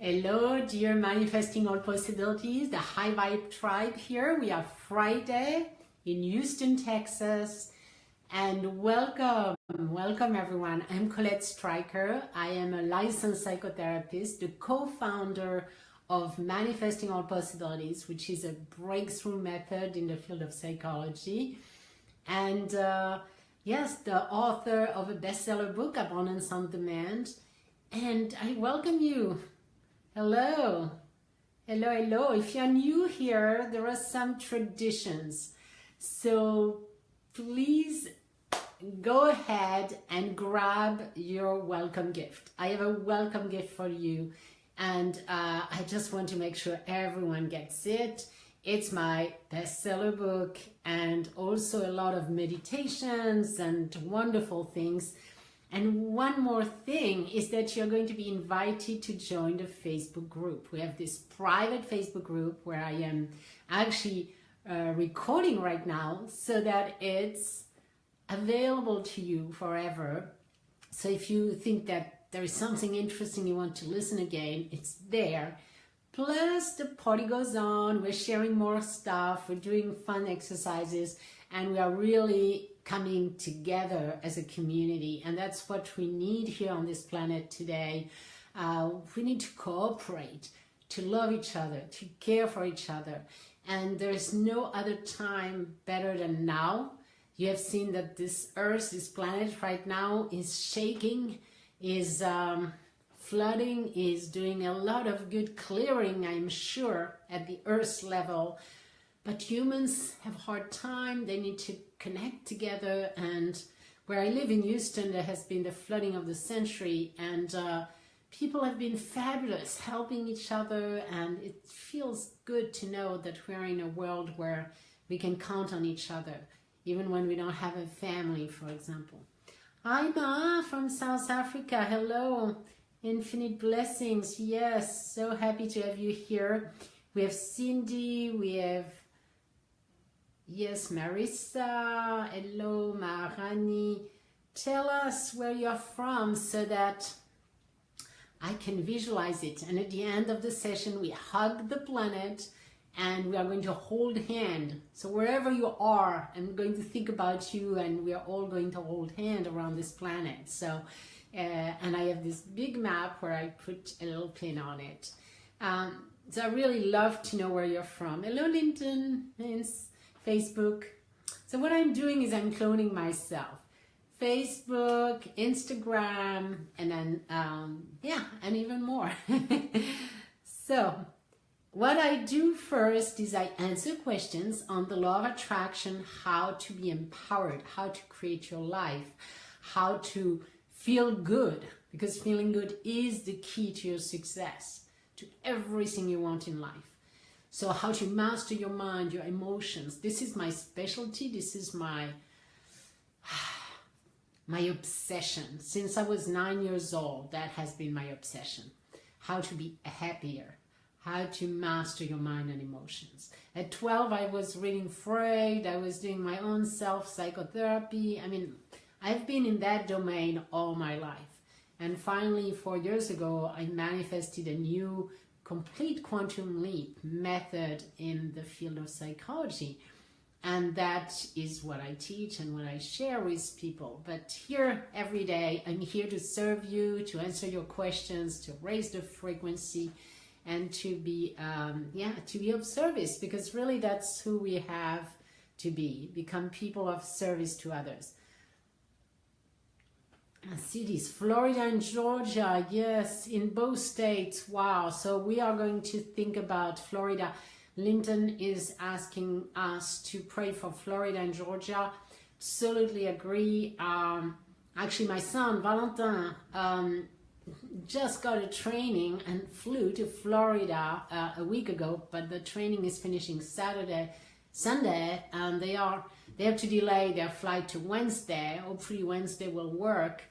Hello, dear Manifesting All Possibilities, the High Vibe Tribe here. We are Friday in Houston, Texas, and welcome everyone. I'm Colette Stryker. I am a licensed psychotherapist, the co-founder of Manifesting All Possibilities, which is a breakthrough method in the field of psychology. And yes, the author of a bestseller book, Abundance on Demand. And I welcome you. Hello. If you're new here, there are some traditions. So please go ahead and grab your welcome gift. I have a welcome gift for you. And I just want to make sure everyone gets it. It's my bestseller book and also a lot of meditations and wonderful things. And one more thing is that you're going to be invited to join the Facebook group. We have this private Facebook group where I am actually recording right now so that it's available to you forever. So if you think that there is something interesting you want to listen again, it's there. Plus the party goes on, we're sharing more stuff, we're doing fun exercises, and we are really coming together as a community. And that's what we need here on this planet today. We need to cooperate, to love each other, to care for each other. And there's no other time better than now. You have seen that this earth, this planet right now is shaking, is flooding, is doing a lot of good clearing, I'm sure, at the earth level. But humans have a hard time. They need to connect together. And where I live in Houston, there has been the flooding of the century, and people have been fabulous, helping each other. And it feels good to know that we're in a world where we can count on each other, even when we don't have a family, for example. Hi, Ma from South Africa. Hello. Infinite blessings. Yes, so happy to have you here. We have Cindy. We have... Yes, Marissa. Hello, Marani. Tell us where you're from so that I can visualize it. And at the end of the session, we hug the planet and we are going to hold hand. So wherever you are, I'm going to think about you, and we are all going to hold hand around this planet. So, and I have this big map where I put a little pin on it. So I really love to know where you're from. Hello, Linton. Facebook. So what I'm doing is I'm cloning myself. Facebook, Instagram, and then, yeah, and even more. So what I do first is I answer questions on the law of attraction, how to be empowered, how to create your life, how to feel good, because feeling good is the key to your success, to everything you want in life. So how to master your mind, your emotions. This is my specialty. This is my obsession. Since I was 9 years old, that has been my obsession. How to be happier. How to master your mind and emotions. At 12, I was reading Freud. I was doing my own self-psychotherapy. I mean, I've been in that domain all my life. And finally, 4 years ago, I manifested a new complete quantum leap method in the field of psychology. And that is what I teach and what I share with people. But here every day, I'm here to serve you, to answer your questions, to raise the frequency, and to be, to be of service, because really that's who we have to be, become people of service to others. Cities, Florida and Georgia, yes, in both states. Wow, so we are going to think about Florida. Linton is asking us to pray for Florida and Georgia. Absolutely agree. Actually, my son, Valentin, just got a training and flew to Florida a week ago, but the training is finishing Sunday, and they have to delay their flight to Wednesday. Hopefully Wednesday will work,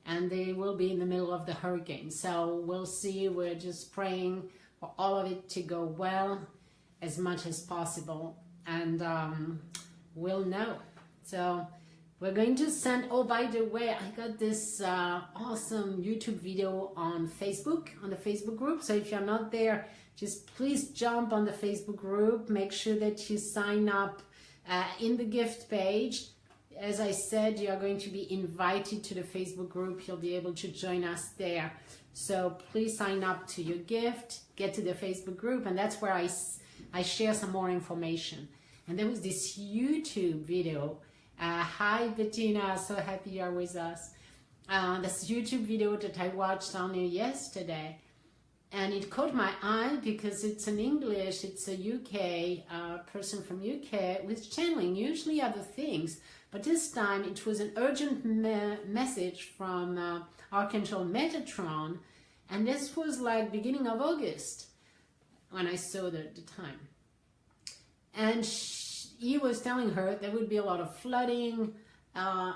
and they will be in the middle of the hurricane. So we'll see. We're just praying for all of it to go well as much as possible, and we'll know. So We're going to send, oh, by the way, I got this awesome YouTube video on Facebook, on the Facebook group. So if you're not there, just please jump on the Facebook group. Make sure that you sign up in the gift page. As I said, you are going to be invited to the Facebook group. You'll be able to join us there. So please sign up to your gift, get to the Facebook group, and that's where I share some more information. And there was this YouTube video. Hi Bettina, so happy you're with us. This YouTube video that I watched only yesterday, and it caught my eye because it's in English. It's a UK person from UK with channeling, usually other things, but this time it was an urgent message from Archangel Metatron, and this was like beginning of August when I saw the time. And he was telling her there would be a lot of flooding,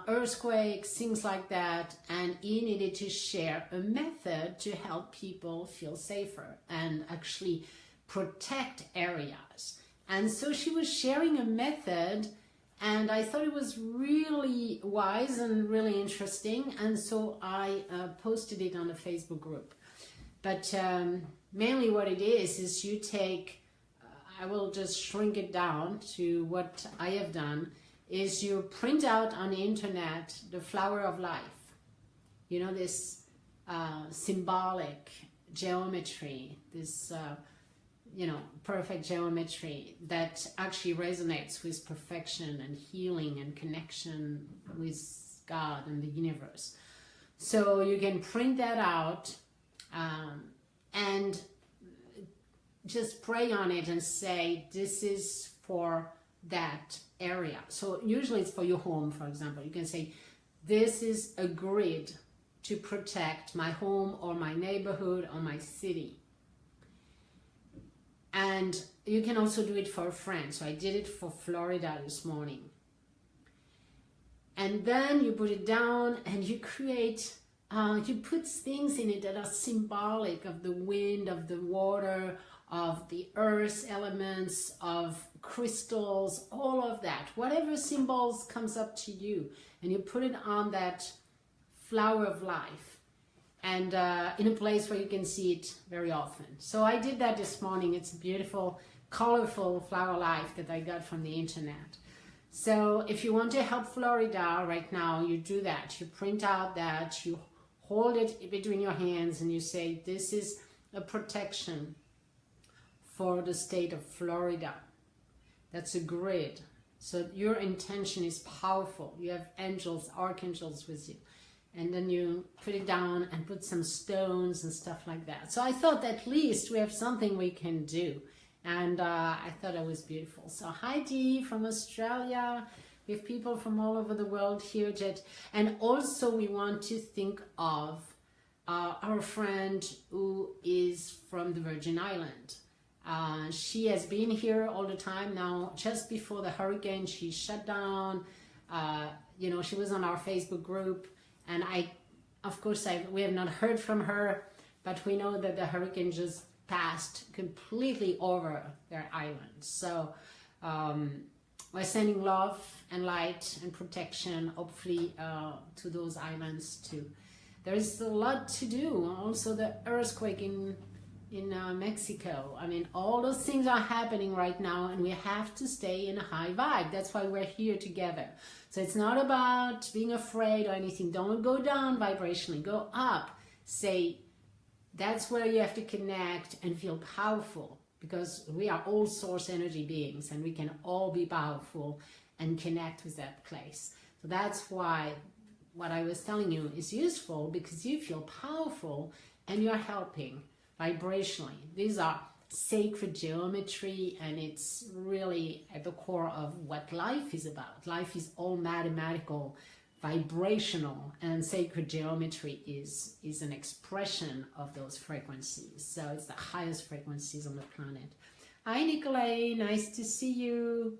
earthquakes, things like that, and he needed to share a method to help people feel safer and actually protect areas. And so she was sharing a method, and I thought it was really wise and really interesting, and so I posted it on the Facebook group. But mainly what it is you take, I will just shrink it down to what I have done, is you print out on the internet the flower of life. You know, this symbolic geometry, this, you know, perfect geometry that actually resonates with perfection and healing and connection with God and the universe. So you can print that out and just pray on it and say, this is for that area. So usually it's for your home, for example. You can say, this is a grid to protect my home or my neighborhood or my city. And you can also do it for a friend. So I did it for Florida this morning. And then you put it down and you create, you put things in it that are symbolic of the wind, of the water, of the earth elements, of crystals, all of that, whatever symbols comes up to you, and you put it on that flower of life, and in a place where you can see it very often. So I did that this morning. It's a beautiful, colorful flower life that I got from the internet. So if you want to help Florida right now, you do that. You print out that, you hold it between your hands, and you say, this is a protection for the state of Florida. That's a grid. So your intention is powerful. You have angels, archangels with you. And then you put it down and put some stones and stuff like that. So I thought at least we have something we can do. And I thought it was beautiful. So hi Dee from Australia. We have people from all over the world here. And also we want to think of our friend who is from the Virgin Islands. She has been here all the time now. Just before the hurricane, she shut down. You know, she was on our Facebook group, and of course, we have not heard from her, but we know that the hurricane just passed completely over their island. So we're sending love and light and protection, hopefully, to those islands too. There is a lot to do. Also, the earthquake in Mexico. I mean, all those things are happening right now, and we have to stay in a high vibe. That's why we're here together. So it's not about being afraid or anything. Don't go down vibrationally, go up. Say, that's where you have to connect and feel powerful, because we are all source energy beings, and we can all be powerful and connect with that place. So that's why what I was telling you is useful, because you feel powerful and you're helping vibrationally. These are sacred geometry, and it's really at the core of what life is about. Life is all mathematical, vibrational, and sacred geometry is an expression of those frequencies. So it's the highest frequencies on the planet. Hi Nicolai, nice to see you.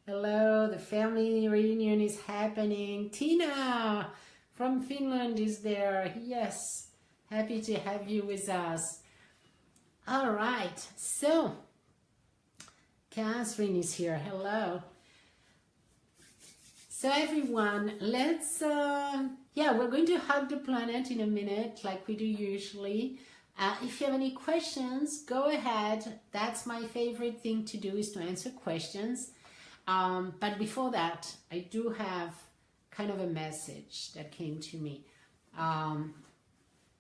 Hello, the family reunion is happening. Tina from Finland is there. Yes, happy to have you with us. All right, so Catherine is here. Hello. So everyone, let's, we're going to hug the planet in a minute like we do usually. If you have any questions, go ahead. That's my favorite thing to do, is to answer questions. But before that, I do have kind of a message that came to me.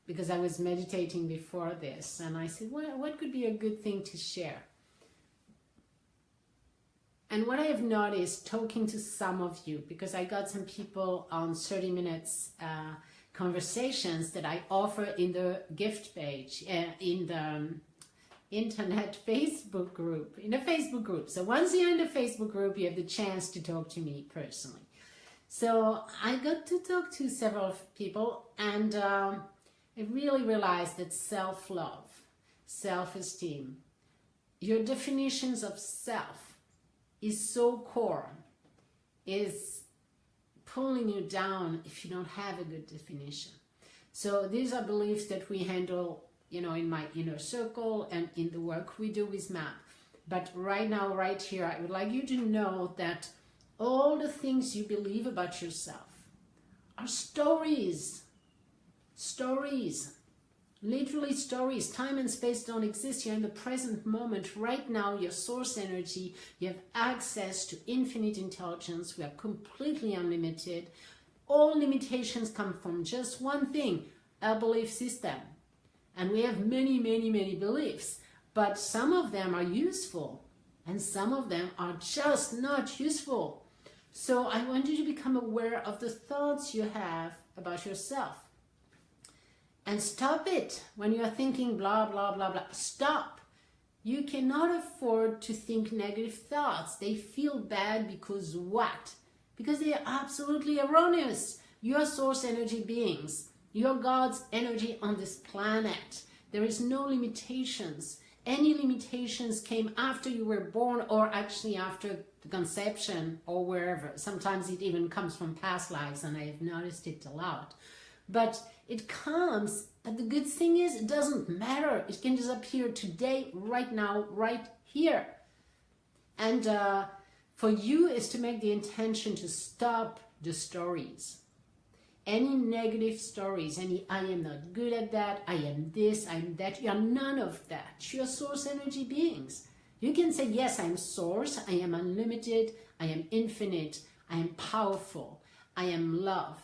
Because I was meditating before this, and I said, what could be a good thing to share? And what I have noticed talking to some of you, because I got some people on 30 minutes conversations that I offer in the gift page, in the internet Facebook group, So once you're in the Facebook group, you have the chance to talk to me personally. So I got to talk to several people, and I really realized that self-love, self-esteem, your definitions of self is so core, is pulling you down if you don't have a good definition. So these are beliefs that we handle, in my inner circle and in the work we do with MAP. But right now, right here, I would like you to know that all the things you believe about yourself are stories. Stories. Literally stories. Time and space don't exist. You're in the present moment. Right now, your source energy, you have access to infinite intelligence. We are completely unlimited. All limitations come from just one thing, a belief system. And we have many, many, many beliefs. But some of them are useful, and some of them are just not useful. So I want you to become aware of the thoughts you have about yourself. And stop it when you are thinking blah, blah, blah, blah. Stop. You cannot afford to think negative thoughts. They feel bad because what? Because they are absolutely erroneous. You are source energy beings. You are God's energy on this planet. There is no limitations. Any limitations came after you were born, or actually after the conception, or wherever. Sometimes it even comes from past lives, and I have noticed it a lot. But it comes, but the good thing is it doesn't matter. It can disappear today, right now, right here. And for you is to make the intention to stop the stories. Any negative stories, any I am not good at that, I am this, I am that, you are none of that. You are source energy beings. You can say, yes, I am source, I am unlimited, I am infinite, I am powerful, I am love.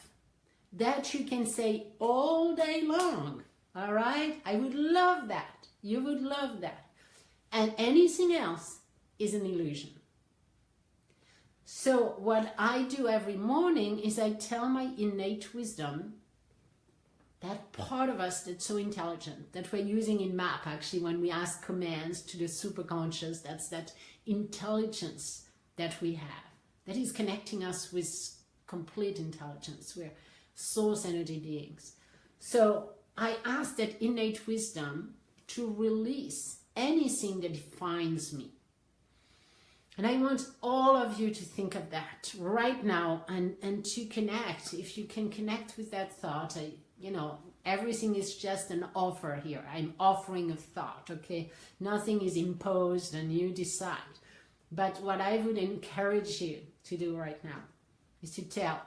That you can say all day long, all right? I would love that. You would love that. And anything else is an illusion. So what I do every morning is I tell my innate wisdom, that part of us that's so intelligent, that we're using in MAP, actually, when we ask commands to the superconscious, that's that intelligence that we have, that is connecting us with complete intelligence. We're source energy beings. So I ask that innate wisdom to release anything that defines me. And I want all of you to think of that right now, and to connect. If you can connect with that thought, everything is just an offer here. I'm offering a thought, okay? Nothing is imposed and you decide. But what I would encourage you to do right now is to tell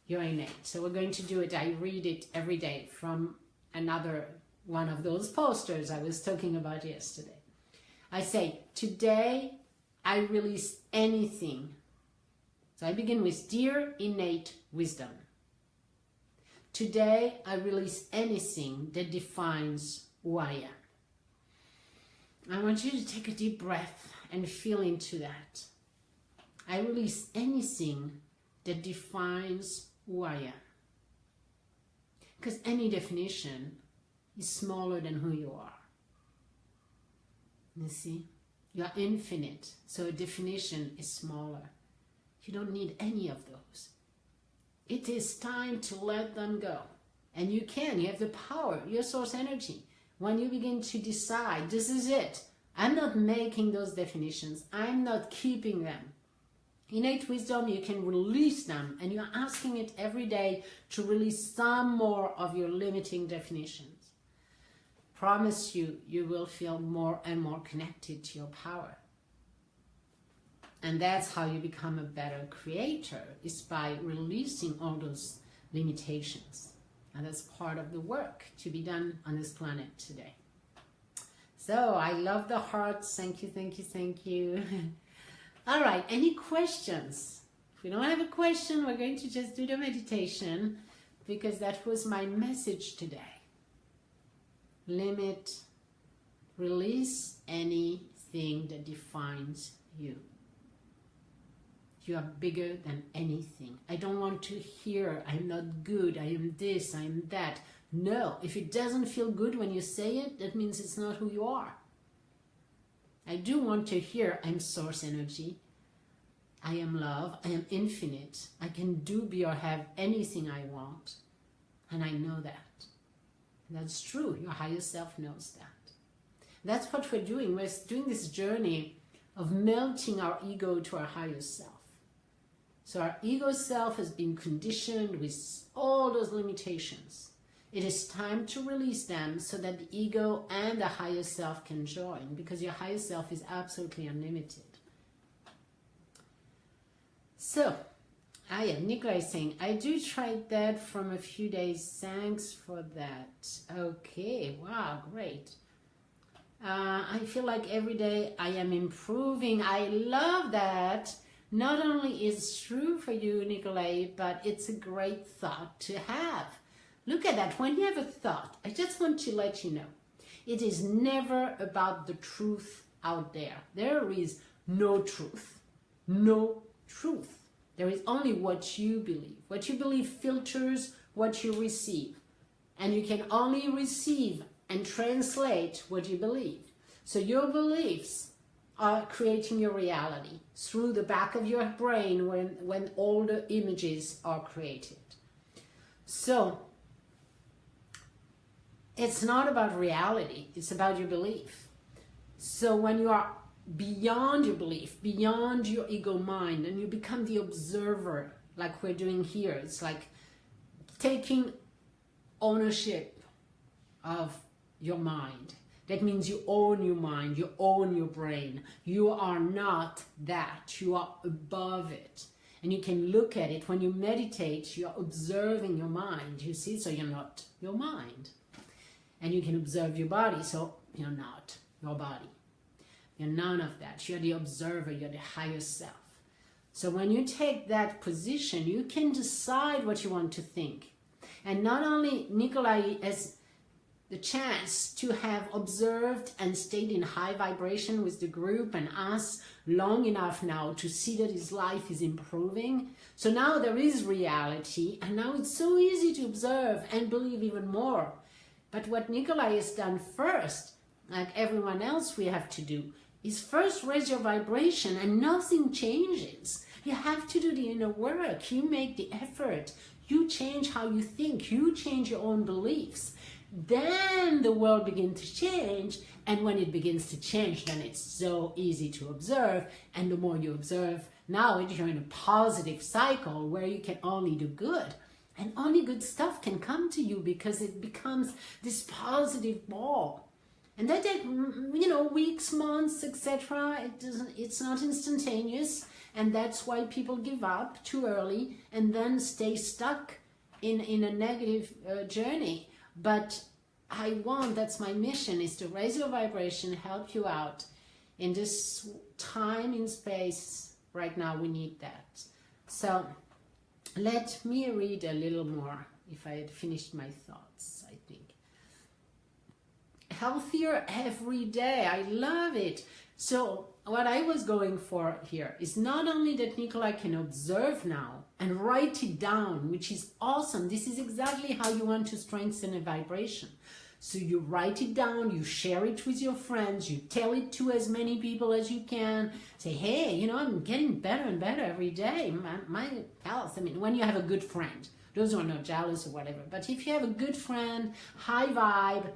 your innate. So we're going to do it. I read it every day from another one of those posters I was talking about yesterday. I say, today I release anything. So I begin with, dear innate wisdom. Today I release anything that defines who I am. I want you to take a deep breath and feel into that. I release anything that defines who I am. Because any definition is smaller than who you are. You see? You are infinite, so a definition is smaller. You don't need any of those. It is time to let them go. And you have the power, your source energy. When you begin to decide, this is it. I'm not making those definitions. I'm not keeping them. Innate wisdom, you can release them, and you're asking it every day to release some more of your limiting definitions. Promise you, you will feel more and more connected to your power. And that's how you become a better creator, is by releasing all those limitations. And that's part of the work to be done on this planet today. So I love the hearts. Thank you, thank you, thank you. All right, any questions? If we don't have a question, we're going to just do the meditation, because that was my message today. Limit, release anything that defines you. You are bigger than anything. I don't want to hear, I'm not good, I am this, I am that. No, if it doesn't feel good when you say it, that means it's not who you are. I do want to hear, I'm source energy, I am love, I am infinite, I can do, be, or have anything I want. And I know that. That's true, your higher self knows that. That's what we're doing. We're doing this journey of melting our ego to our higher self. So our ego self has been conditioned with all those limitations. It is time to release them so that the ego and the higher self can join, because your higher self is absolutely unlimited. So, Nicola is saying, I do try that from a few days. Thanks for that. Okay, wow, great. I feel like every day I am improving. I love that. Not only is it true for you, Nicolai, but it's a great thought to have. Look at that. When you have a thought, I just want to let you know, it is never about the truth out there. There is no truth. No truth. There is only what you believe. What you believe filters what you receive. And you can only receive and translate what you believe. So your beliefs are creating your reality through the back of your brain when all the images are created. So it's not about reality, it's about your belief. So when you are beyond your belief, beyond your ego mind, and you become the observer, like we're doing here, it's like taking ownership of your mind. That means you own your mind, you own your brain. You are not that, you are above it. And you can look at it. When you meditate, you're observing your mind, you see, so you're not your mind. And you can observe your body, so you're not your body. You're none of that. You're the observer, you're the higher self. So when you take that position, you can decide what you want to think. And not only Nicolai has the chance to have observed and stayed in high vibration with the group and us long enough now to see that his life is improving. So now there is reality, and now it's so easy to observe and believe even more. But what Nicolai has done first, like everyone else we have to do, is first raise your vibration, and nothing changes. You have to do the inner work. You make the effort. You change how you think. You change your own beliefs. Then the world begins to change, and when it begins to change, then it's so easy to observe. And the more you observe, now you're in a positive cycle where you can only do good, and only good stuff can come to you, because it becomes this positive ball. And that takes, weeks, months, etc. It's not instantaneous, and that's why people give up too early and then stay stuck in a negative journey. But that's my mission, is to raise your vibration, help you out in this time and space. Right now we need that. So let me read a little more, if I had finished my thoughts, I think. Healthier every day, I love it. So what I was going for here is not only that Nicolai can observe now and write it down, which is awesome. This is exactly how you want to strengthen a vibration. So you write it down, you share it with your friends, you tell it to as many people as you can. Say, hey, I'm getting better and better every day. My health, when you have a good friend, those who are not jealous or whatever, but if you have a good friend, high vibe,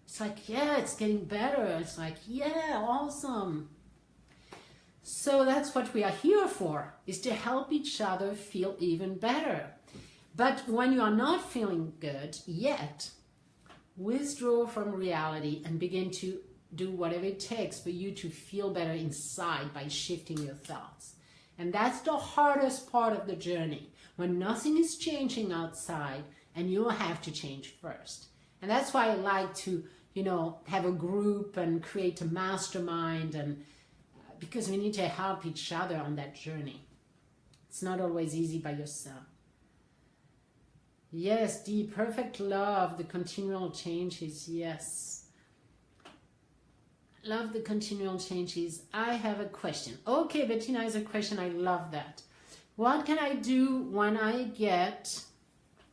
it's like, yeah, it's getting better. It's like, yeah, awesome. So that's what we are here for, is to help each other feel even better. But when you are not feeling good yet, withdraw from reality and begin to do whatever it takes for you to feel better inside by shifting your thoughts. And that's the hardest part of the journey, when nothing is changing outside and you have to change first. And that's why I like to, have a group and create a mastermind, and because we need to help each other on that journey. It's not always easy by yourself. Yes, the perfect love, the continual changes, yes. Love the continual changes. I have a question. Okay, Bettina has a question. I love that. What can I do when I get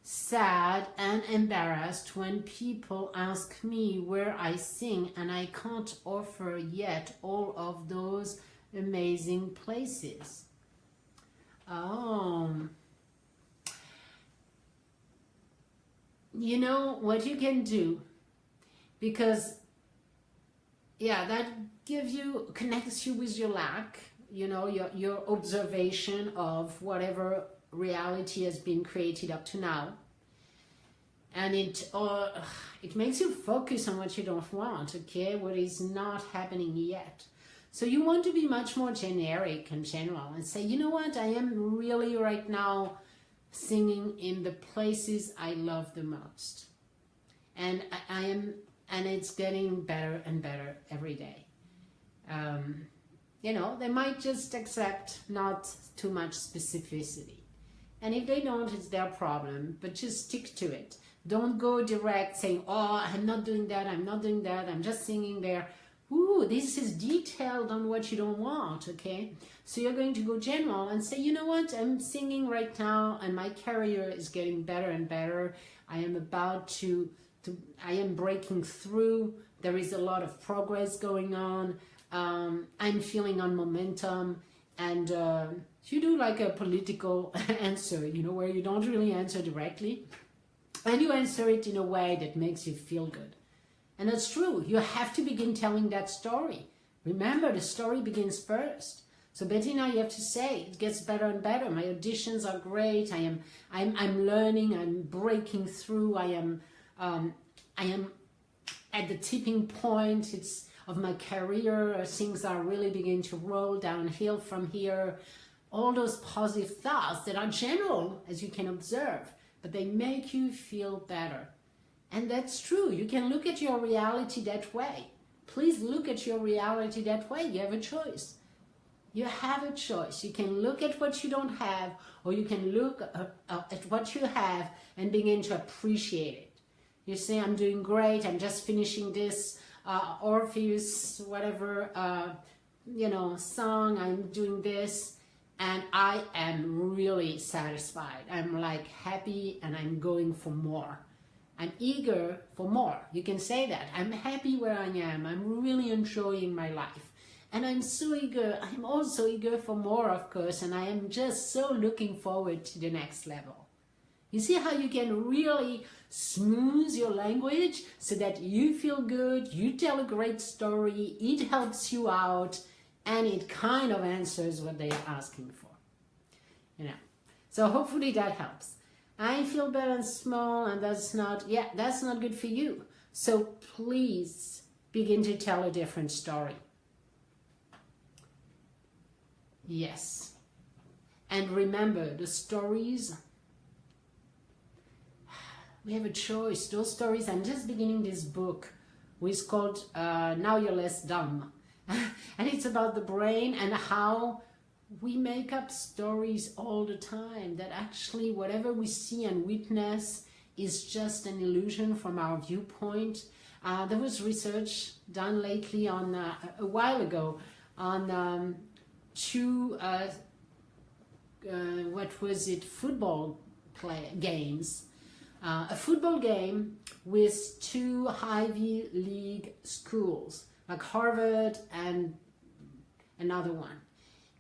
sad and embarrassed when people ask me where I sing and I can't offer yet all of those amazing places? You know what you can do, because that connects you with your lack, your observation of whatever reality has been created up to now, and it makes you focus on what you don't want, okay, what is not happening yet. So you want to be much more generic and general and say, you know what, I am really right now singing in the places I love the most, and I am, and it's getting better and better every day. They might just accept not too much specificity, and if they don't, it's their problem, but just stick to it. Don't go direct saying, oh, I'm not doing that, I'm just singing there. Ooh, this is detailed on what you don't want, okay? So you're going to go general and say, you know what, I'm singing right now and my career is getting better and better. I am about to I am breaking through. There is a lot of progress going on. I'm feeling on momentum. And you do like a political answer, where you don't really answer directly. And you answer it in a way that makes you feel good. And that's true. You have to begin telling that story. Remember, the story begins first. So Bettina, you have to say, it gets better and better. My auditions are great. I'm learning. I'm breaking through. I am at the tipping point. Of my career. Things are really beginning to roll downhill from here. All those positive thoughts that are general, as you can observe, but they make you feel better. And that's true. You can look at your reality that way. Please look at your reality that way. You have a choice. You have a choice. You can look at what you don't have, or you can look at what you have and begin to appreciate it. You say, I'm doing great. I'm just finishing this Orpheus, whatever, song. I'm doing this. And I am really satisfied. I'm like happy and I'm going for more. I'm eager for more. You can say that. I'm happy where I am. I'm really enjoying my life. And I'm so eager. I'm also eager for more, of course. And I am just so looking forward to the next level. You see how you can really smooth your language so that you feel good, you tell a great story, it helps you out, and it kind of answers what they're asking for. So hopefully that helps. I feel better and small, and that's not good for you. So please begin to tell a different story. Yes. And remember, the stories, we have a choice. Those stories, I'm just beginning this book, which is called Now You're Less Dumb. And it's about the brain and how we make up stories all the time, that actually whatever we see and witness is just an illusion from our viewpoint. There was research done lately on a while ago on two football games. A football game with two Ivy League schools, like Harvard and another one.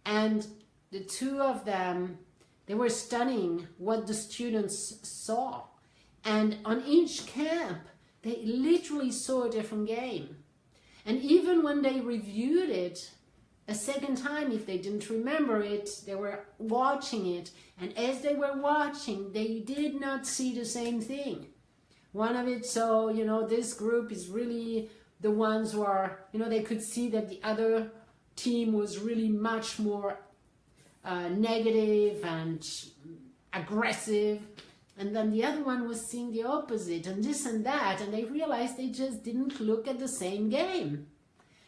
And the two of them, they were studying what the students saw. And on each camp, they literally saw a different game. And even when they reviewed it a second time, if they didn't remember it, they were watching it. And as they were watching, they did not see the same thing. One of it saw, this group is really the ones who are, they could see that the other team was really much more negative and aggressive. And then the other one was seeing the opposite and this and that. And they realized they just didn't look at the same game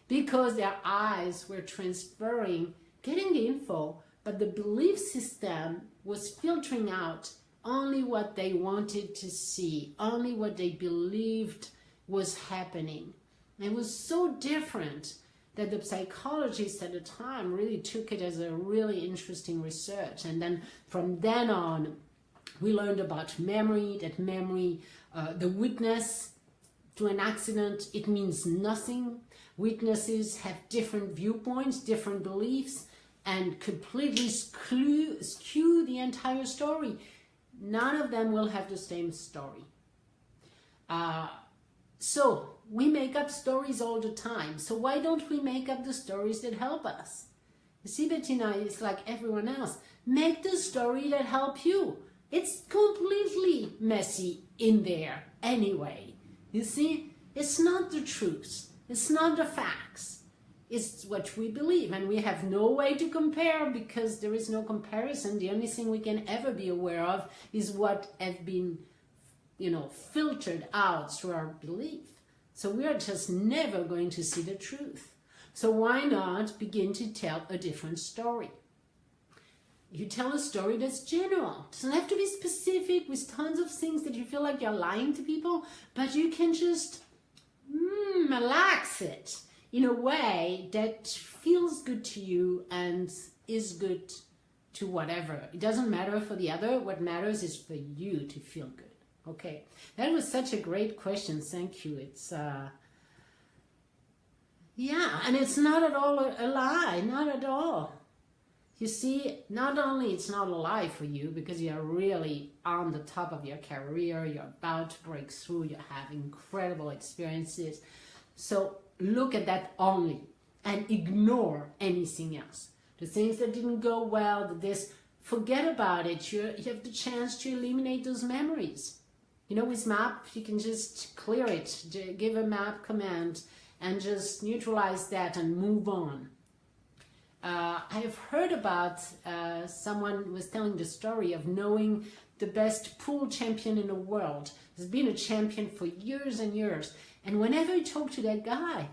because their eyes were transferring, getting the info, but the belief system was filtering out only what they wanted to see, only what they believed was happening. And it was so different that the psychologists at the time really took it as a really interesting research. And then from then on, we learned about memory, that memory, the witness to an accident, it means nothing. Witnesses have different viewpoints, different beliefs, and completely skew the entire story. None of them will have the same story. So we make up stories all the time. So why don't we make up the stories that help us? You see, Bettina, it's like everyone else. Make the story that helps you. It's completely messy in there anyway. You see, it's not the truth. It's not the facts. It's what we believe, and we have no way to compare because there is no comparison. The only thing we can ever be aware of is what has been, filtered out through our belief. So we are just never going to see the truth. So why not begin to tell a different story? You tell a story that's general. It doesn't have to be specific with tons of things that you feel like you're lying to people, but you can just relax it in a way that feels good to you and is good to whatever. It doesn't matter for the other. What matters is for you to feel good. Okay, that was such a great question. Thank you. It's yeah, and it's not at all a lie, not at all. You see, not only it's not a lie for you because you're really on the top of your career, you're about to break through, you have incredible experiences. So look at that only and ignore anything else. The things that didn't go well, forget about it. You have the chance to eliminate those memories. With map, you can just clear it, give a map command and just neutralize that and move on. I've heard about someone was telling the story of knowing the best pool champion in the world. He's been a champion for years and years. And whenever he talked to that guy,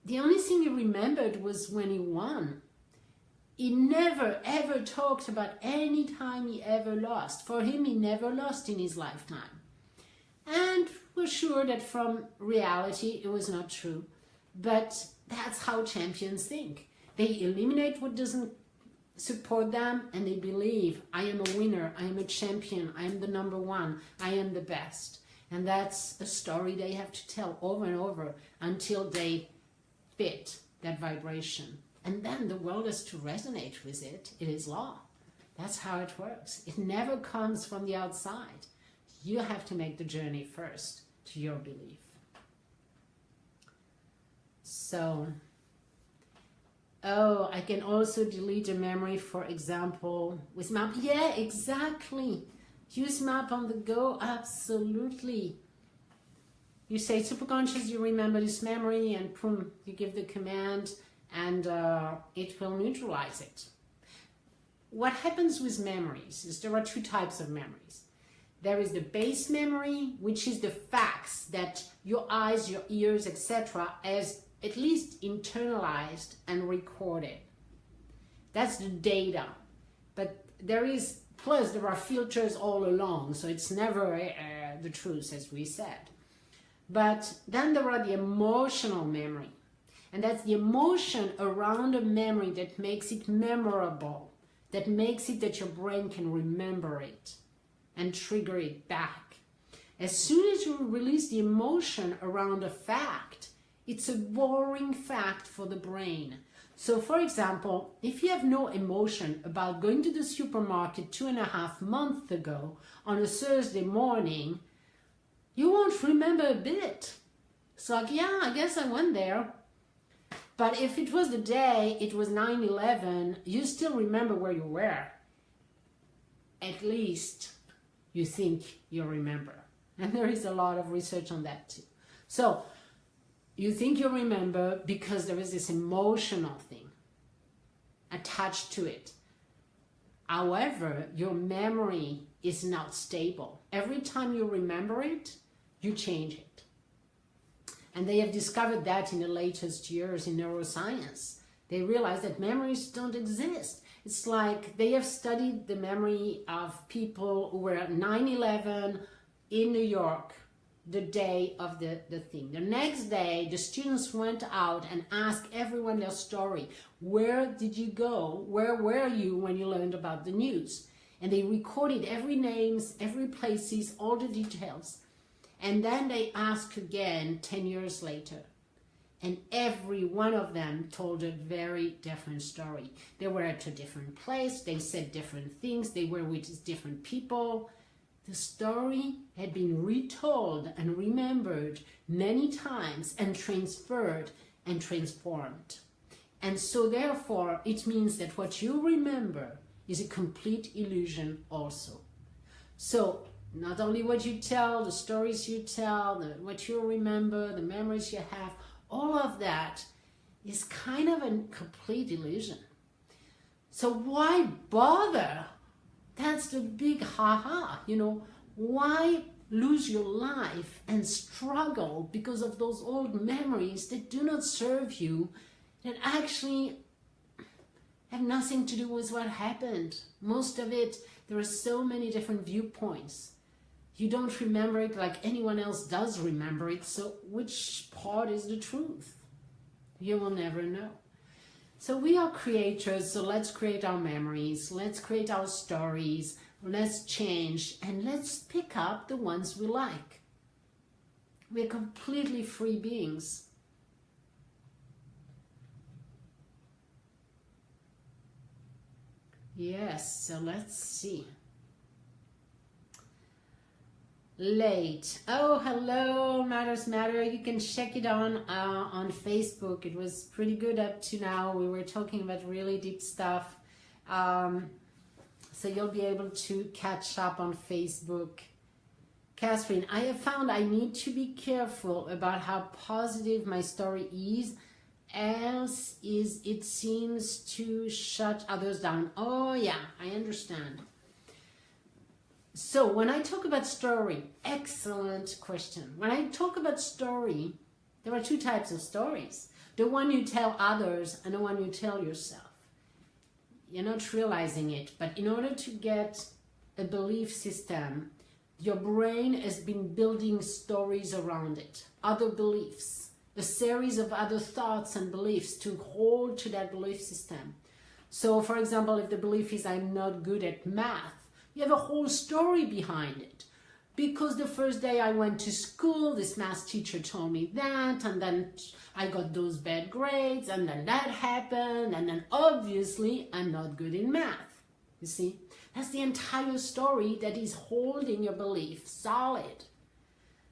the only thing he remembered was when he won. He never ever talked about any time he ever lost. For him, he never lost in his lifetime. And we're sure that from reality, it was not true. But that's how champions think. They eliminate what doesn't support them and they believe, I am a winner, I am a champion, I am the number one, I am the best. And that's a story they have to tell over and over until they fit that vibration. And then the world has to resonate with it. It is law. That's how it works. It never comes from the outside. You have to make the journey first to your belief. So, I can also delete a memory, for example, with map. Yeah, exactly. Use map on the go, absolutely. You say superconscious, you remember this memory, and boom, you give the command, and it will neutralize it. What happens with memories is there are two types of memories. There is the base memory, which is the facts that your eyes, your ears, etc. has at least internalized and recorded. That's the data. But there are filters all along, so it's never the truth, as we said. But then there are the emotional memory. And that's the emotion around a memory that makes it memorable, that makes it that your brain can remember it and trigger it back. As soon as you release the emotion around a fact, it's a boring fact for the brain. So for example, if you have no emotion about going to the supermarket 2.5 months ago on a Thursday morning, you won't remember a bit. It's like, yeah, I guess I went there. But if it was the day, it was 9/11, you still remember where you were. At least you think you remember. And there is a lot of research on that too. So you think you remember because there is this emotional thing attached to it. However, your memory is not stable. Every time you remember it, you change it. And they have discovered that in the latest years in neuroscience. They realize that memories don't exist. It's like they have studied the memory of people who were at 9/11 in New York, the day of the thing. The next day, the students went out and asked everyone their story. Where did you go? Where were you when you learned about the news? And they recorded every names, every places, all the details. And then they asked again 10 years later. And every one of them told a very different story. They were at a different place. They said different things. They were with different people. The story had been retold and remembered many times and transferred and transformed. And so therefore, it means that what you remember is a complete illusion also. So not only what you tell, the stories you tell, what you remember, the memories you have, all of that is kind of a complete illusion. So why bother? That's the big ha-ha, you know. Why lose your life and struggle because of those old memories that do not serve you, that actually have nothing to do with what happened? Most of it, there are so many different viewpoints. You don't remember it like anyone else does remember it, so which part is the truth? You will never know. So we are creators, so let's create our memories, let's create our stories, let's change, and let's pick up the ones we like. We're completely free beings. Yes, so let's see. Late. Oh, hello, Matters Matter. You can check it on Facebook. It was pretty good up to now. We were talking about really deep stuff. So you'll be able to catch up on Facebook. Catherine, I have found I need to be careful about how positive my story is, else it seems to shut others down. Oh yeah, I understand. So when I talk about story, excellent question. When I talk about story, there are two types of stories. The one you tell others and the one you tell yourself. You're not realizing it, but in order to get a belief system, your brain has been building stories around it, other beliefs, a series of other thoughts and beliefs to hold to that belief system. So for example, if the belief is I'm not good at math, you have a whole story behind it. Because the first day I went to school, this math teacher told me that, and then I got those bad grades, and then that happened, and then obviously I'm not good in math. You see? That's the entire story that is holding your belief solid.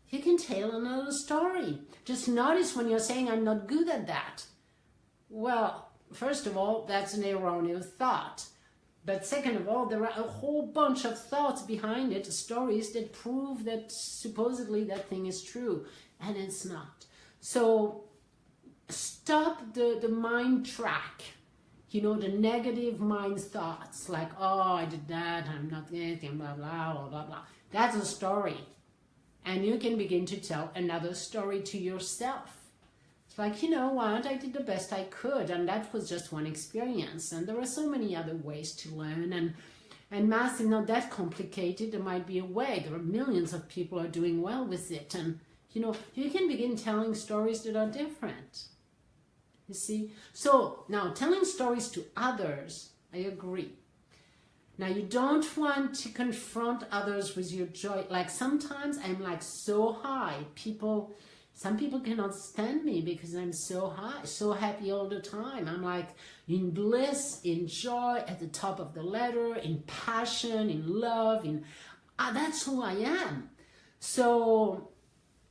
You can tell another story. Just notice when you're saying I'm not good at that. Well, first of all, that's an erroneous thought. But second of all, there are a whole bunch of thoughts behind it, stories that prove that supposedly that thing is true, and it's not. So stop the mind track, you know, the negative mind thoughts, like, oh, I did that, I'm not anything, blah, blah, blah, blah, blah. That's a story. And you can begin to tell another story to yourself. Like, you know what, I did the best I could, and that was just one experience. And there are so many other ways to learn, and math is not that complicated. There might be a way. There are millions of people who are doing well with it. And, you know, you can begin telling stories that are different. You see? So, now, telling stories to others, I agree. Now, you don't want to confront others with your joy. Like, sometimes I'm like so high, some people cannot stand me because I'm so high, so happy all the time. I'm like in bliss, in joy, at the top of the ladder, in passion, in love, that's who I am. So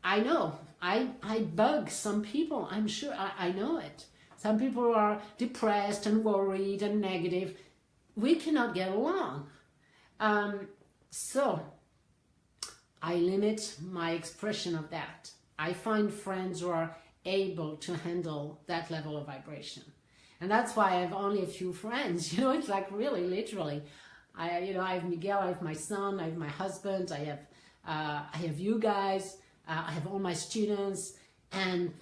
I know, I bug some people, I'm sure, I know it. Some people are depressed and worried and negative. We cannot get along. So I limit my expression of that. I find friends who are able to handle that level of vibration. And that's why I have only a few friends. You know, it's like really, literally. I have Miguel, I have my son, I have my husband, I have you guys, I have all my students, and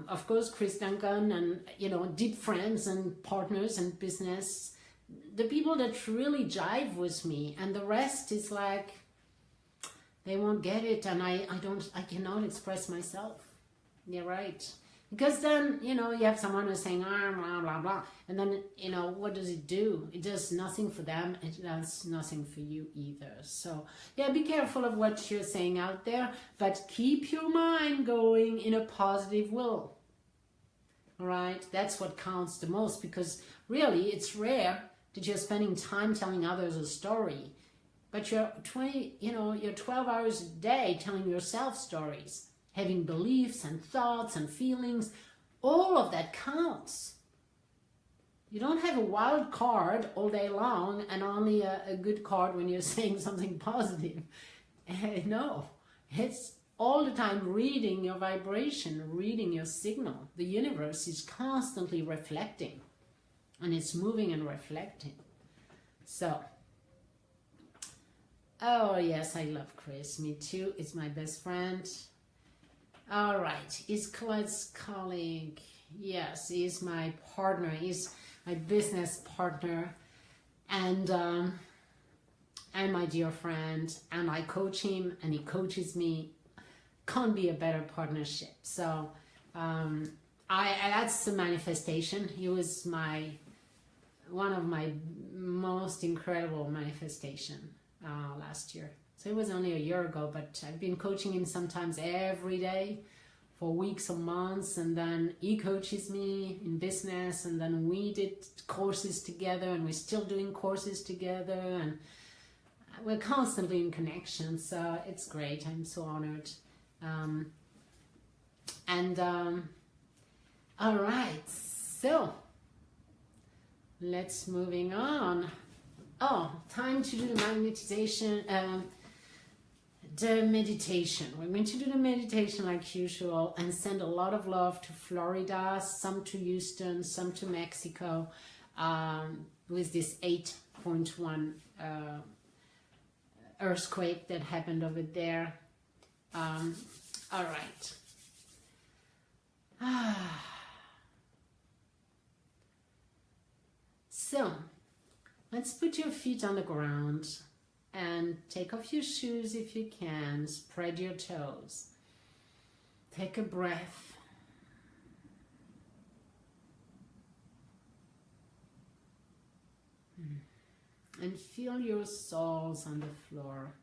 of course, Chris Duncan, and deep friends and partners and business, the people that really jive with me, and the rest is like, they won't get it, and I cannot express myself. Yeah, right. Because then, you have someone who's saying, blah, blah, blah. And then, what does it do? It does nothing for them. It does nothing for you either. So, yeah, be careful of what you're saying out there, but keep your mind going in a positive will. All right? That's what counts the most, because really, it's rare that you're spending time telling others a story, but you're 12 hours a day telling yourself stories. Having beliefs and thoughts and feelings, all of that counts. You don't have a wild card all day long and only a good card when you're saying something positive. No, it's all the time reading your vibration, reading your signal. The universe is constantly reflecting, and it's moving and reflecting. So, oh yes, I love Chris. Me too. It's my best friend. All right, he's Clyde's colleague. Yes, he's my partner. He's my business partner, and my dear friend. And I coach him, and he coaches me. Can't be a better partnership. So, that's the manifestation. He was one of my most incredible manifestation last year. So it was only a year ago, but I've been coaching him sometimes every day for weeks or months, and then he coaches me in business, and then we did courses together, and we're still doing courses together, and we're constantly in connection, so it's great. I'm so honored. All right, so let's moving on. Oh, time to do the magnetization. The meditation. We're going to do the meditation like usual and send a lot of love to Florida, some to Houston, some to Mexico, with this 8.1 earthquake that happened over there. All right. So, let's put your feet on the ground. And take off your shoes if you can. Spread your toes. Take a breath. And feel your soles on the floor.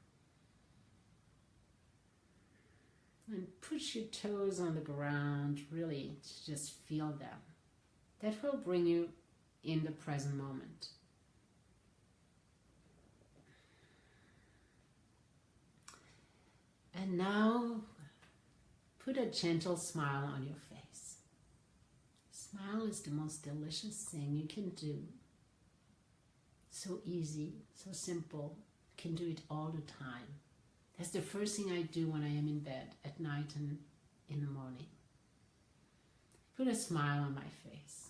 And push your toes on the ground, really, to just feel them. That will bring you in the present moment. And now, put a gentle smile on your face. Smile is the most delicious thing you can do. So easy, so simple. You can do it all the time. That's the first thing I do when I am in bed, at night and in the morning. Put a smile on my face.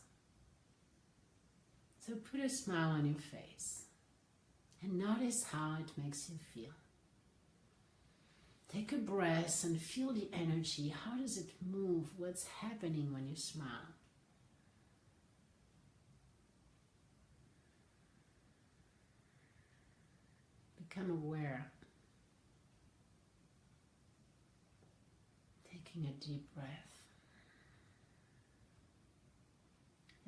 So put a smile on your face. And notice how it makes you feel. Take a breath and feel the energy. How does it move? What's happening when you smile? Become aware. Taking a deep breath.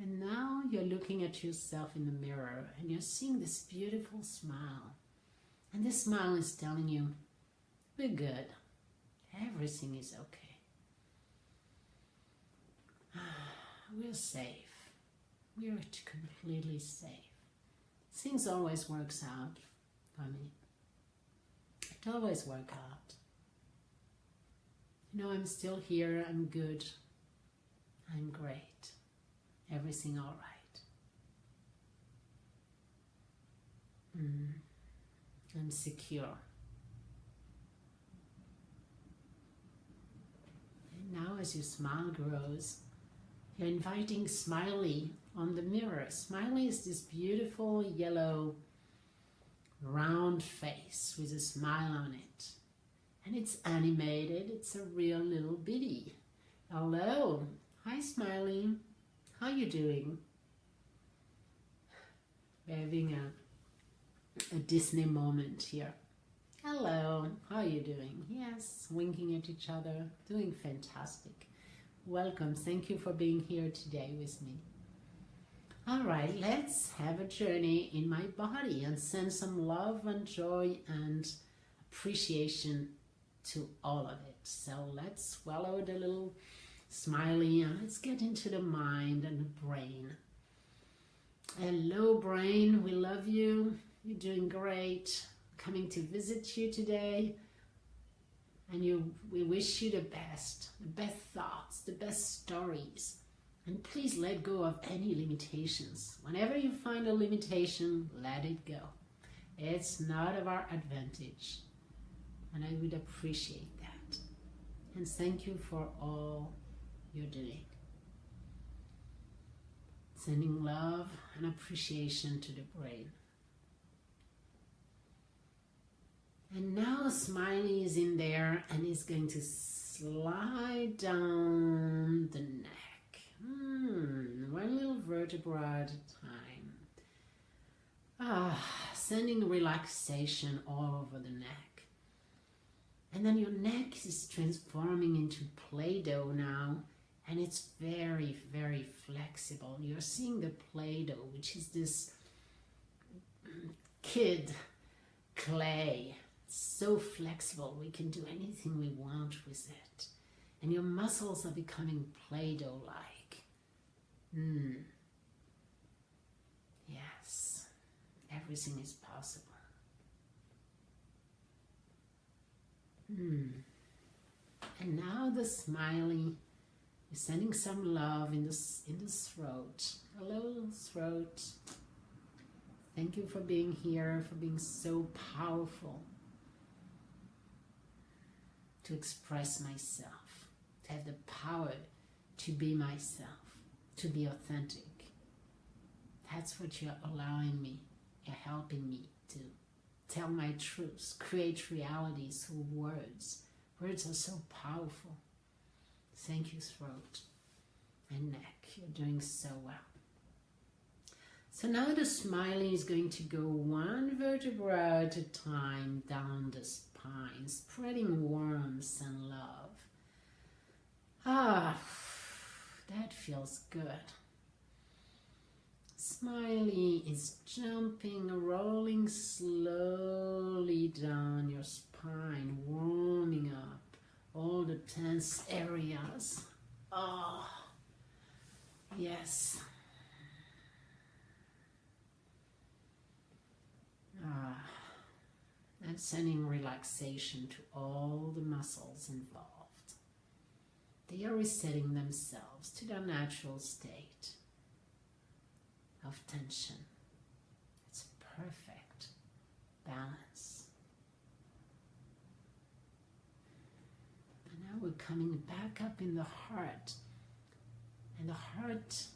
And now you're looking at yourself in the mirror and you're seeing this beautiful smile. And this smile is telling you, we're good. Everything is okay. We're safe. We're completely safe. Things always works out for me. It always works out. I'm still here. I'm good. I'm great. Everything all right. I'm secure. Now as your smile grows, You're inviting Smiley on the mirror. Smiley is this beautiful yellow round face with a smile on it. And it's animated. It's a real little bitty. Hello. Hi, Smiley. How you doing? We're having a Disney moment here. Hello. How are you doing? Yes, winking at each other. Doing fantastic. Welcome. Thank you for being here today with me. All right, let's have a journey in my body and send some love and joy and appreciation to all of it. So let's swallow the little smiley and let's get into the mind and the brain. Hello, brain. We love you. You're doing great. Coming to visit you today. And we wish you the best thoughts, the best stories. And please let go of any limitations. Whenever you find a limitation, let it go. It's not of our advantage. And I would appreciate that. And thank you for all you're doing. Sending love and appreciation to the brain. And now Smiley is in there and is going to slide down the neck. One little vertebra at a time. Sending relaxation all over the neck. And then your neck is transforming into Play-Doh now. And it's very, very flexible. You're seeing the Play-Doh, which is this kid clay. It's so flexible. We can do anything we want with it. And your muscles are becoming Play-Doh-like. Yes, everything is possible. And now the smiley is sending some love in the throat. Hello, throat. Thank you for being here, for being so powerful. To express myself, to have the power to be myself, to be authentic. That's what you're allowing me, you're helping me to tell my truths, create realities through words. Words are so powerful. Thank you, throat and neck. You're doing so well. So now the smiley is going to go one vertebra at a time down the spine, spreading warmth and love. That feels good. Smiley is jumping, rolling slowly down your spine, warming up all the tense areas. Yes. And sending relaxation to all the muscles involved. They are resetting themselves to their natural state of tension. It's perfect balance. And now we're coming back up in the heart. And the heart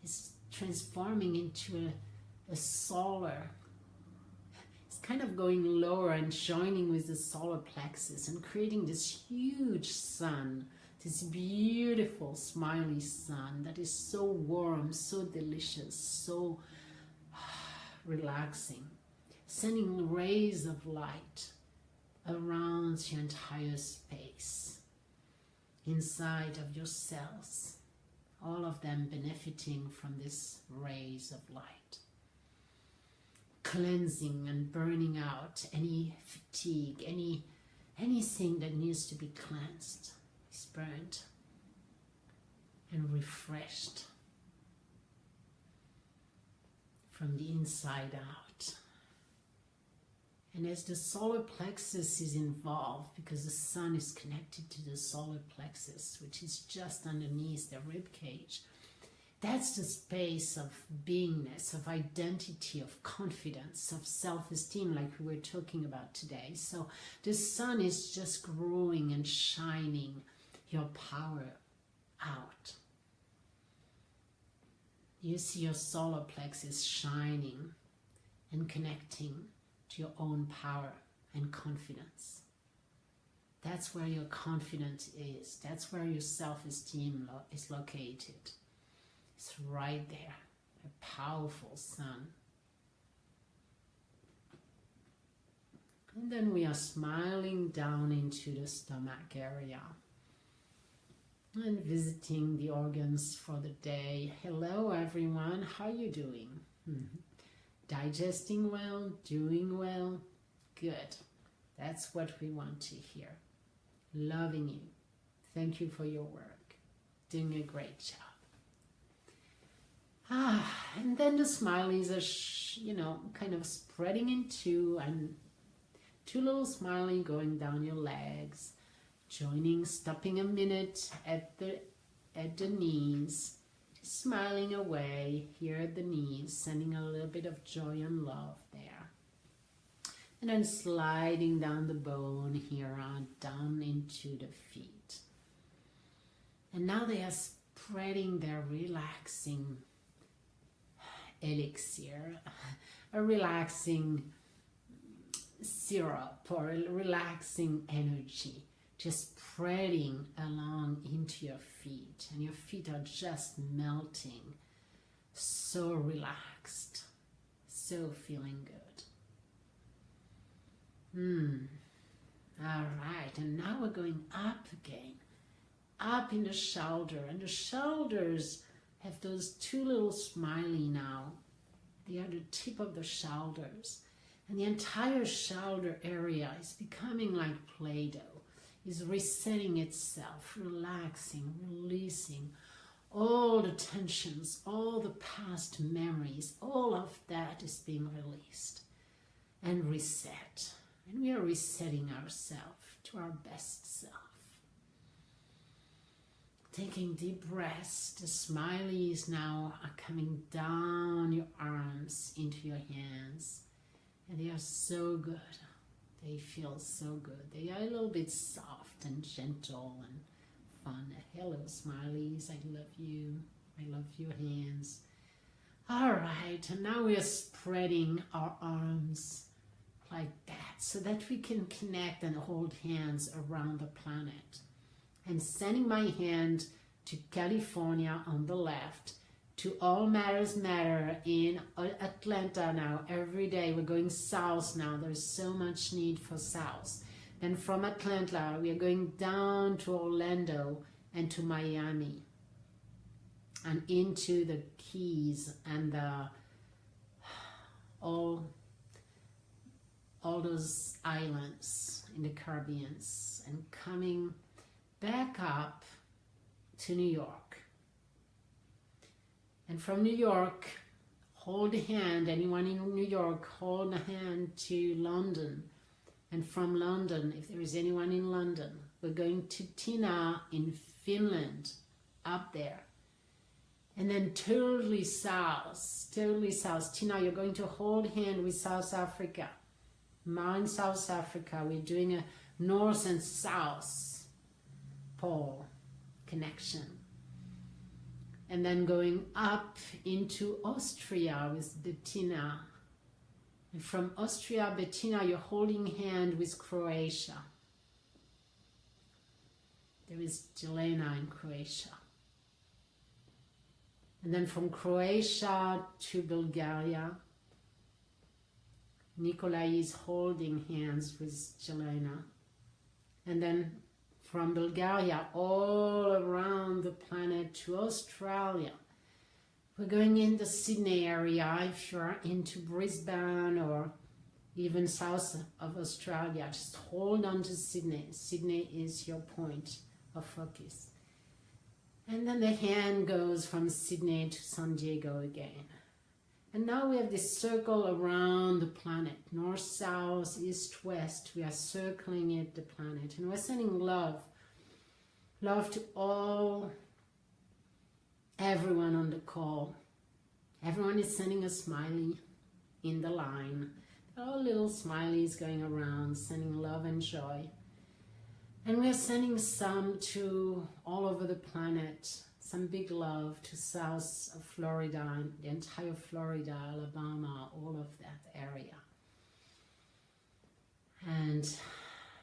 is transforming into a solar. It's kind of going lower and joining with the solar plexus and creating this huge sun. This beautiful smiley sun that is so warm, so delicious, so relaxing, sending rays of light around your entire space, inside of your cells, all of them benefiting from these rays of light, cleansing and burning out any fatigue, anything that needs to be cleansed. Burnt and refreshed from the inside out. And as the solar plexus is involved, because the sun is connected to the solar plexus, which is just underneath the rib cage, that's the space of beingness, of identity, of confidence, of self-esteem, like we were talking about today. So the sun is just growing and shining your power out. You see your solar plexus shining and connecting to your own power and confidence. That's where your confidence is. That's where your self-esteem is located. It's right there, a powerful sun. And then we are smiling down into the stomach area and visiting the organs for the day. Hello everyone, how are you doing? Digesting well, doing well? Good. That's what we want to hear. Loving you. Thank you for your work. Doing a great job. And then the smileys are, kind of spreading in two, and two little smiley going down your legs, joining, stopping a minute at the knees, smiling away here at the knees, sending a little bit of joy and love there. And then sliding down the bone here on down into the feet. And now they are spreading their relaxing elixir, a relaxing syrup or a relaxing energy, just spreading along into your feet, and your feet are just melting, so relaxed, so feeling good. All right, and now we're going up again, up in the shoulder, and the shoulders have those two little smiley now. They are the tip of the shoulders, and the entire shoulder area is becoming like Play-Doh, is resetting itself, relaxing, releasing all the tensions, all the past memories, all of that is being released and reset. And we are resetting ourselves to our best self. Taking deep breaths, the smileys now are coming down your arms into your hands, and they are so good. They feel so good. They are a little bit soft and gentle and fun. Hello, smileys. I love you. I love your hands. All right, and now we are spreading our arms like that so that we can connect and hold hands around the planet. And sending my hand to California on the left, to All Matters Matter in Atlanta now. Every day we're going south now. There's so much need for south. Then from Atlanta, we are going down to Orlando and to Miami and into the Keys and all those islands in the Caribbean, and coming back up to New York. And from New York, hold a hand, anyone in New York, hold a hand to London. And from London, if there is anyone in London, we're going to Tina in Finland, up there. And then totally south. Tina, you're going to hold hand with South Africa. Now in South Africa, we're doing a north and south pole connection. And then going up into Austria with Bettina. And from Austria, Bettina, you're holding hand with Croatia. There is Jelena in Croatia. And then from Croatia to Bulgaria, Nikolai is holding hands with Jelena. And then from Bulgaria all around the planet to Australia. We're going in the Sydney area. If you're into Brisbane or even south of Australia, just hold on to Sydney. Sydney is your point of focus. And then the hand goes from Sydney to San Diego again. And now we have this circle around the planet, north, south, east, west. We are circling it, the planet, and we're sending love. Love to everyone on the call. Everyone is sending a smiley in the line. All little smileys going around, sending love and joy. And we're sending some to all over the planet, some big love to South Florida and the entire Florida, Alabama, all of that area. And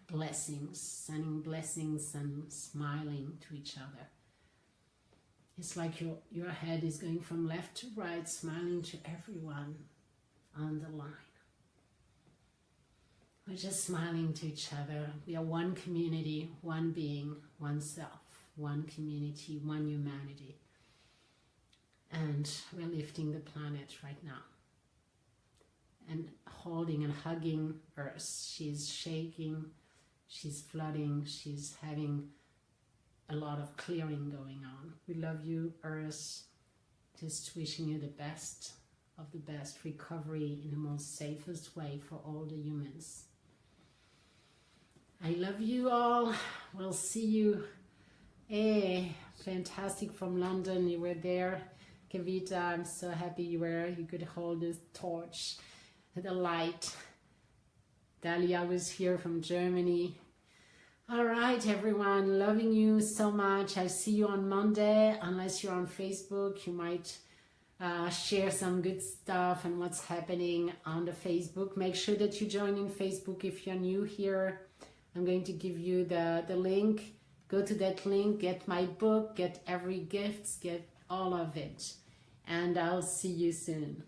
blessings, sending blessings and smiling to each other. It's like your head is going from left to right, smiling to everyone on the line. We're just smiling to each other. We are one community, one being, one self, one community, one humanity. And we're lifting the planet right now. And holding and hugging Earth. She's shaking, she's flooding, she's having a lot of clearing going on. We love you, Earth. Just wishing you the best of the best recovery in the most safest way for all the humans. I love you all. We'll see you. Hey, fantastic from London. You were there. Kavita, I'm so happy you could hold this torch, the light. Dalia was here from Germany. All right, everyone, loving you so much. I'll see you on Monday. Unless you're on Facebook, you might share some good stuff and what's happening on the Facebook. Make sure that you join in Facebook if you're new here. I'm going to give you the link. Go to that link, get my book, get every gift, get all of it. And I'll see you soon.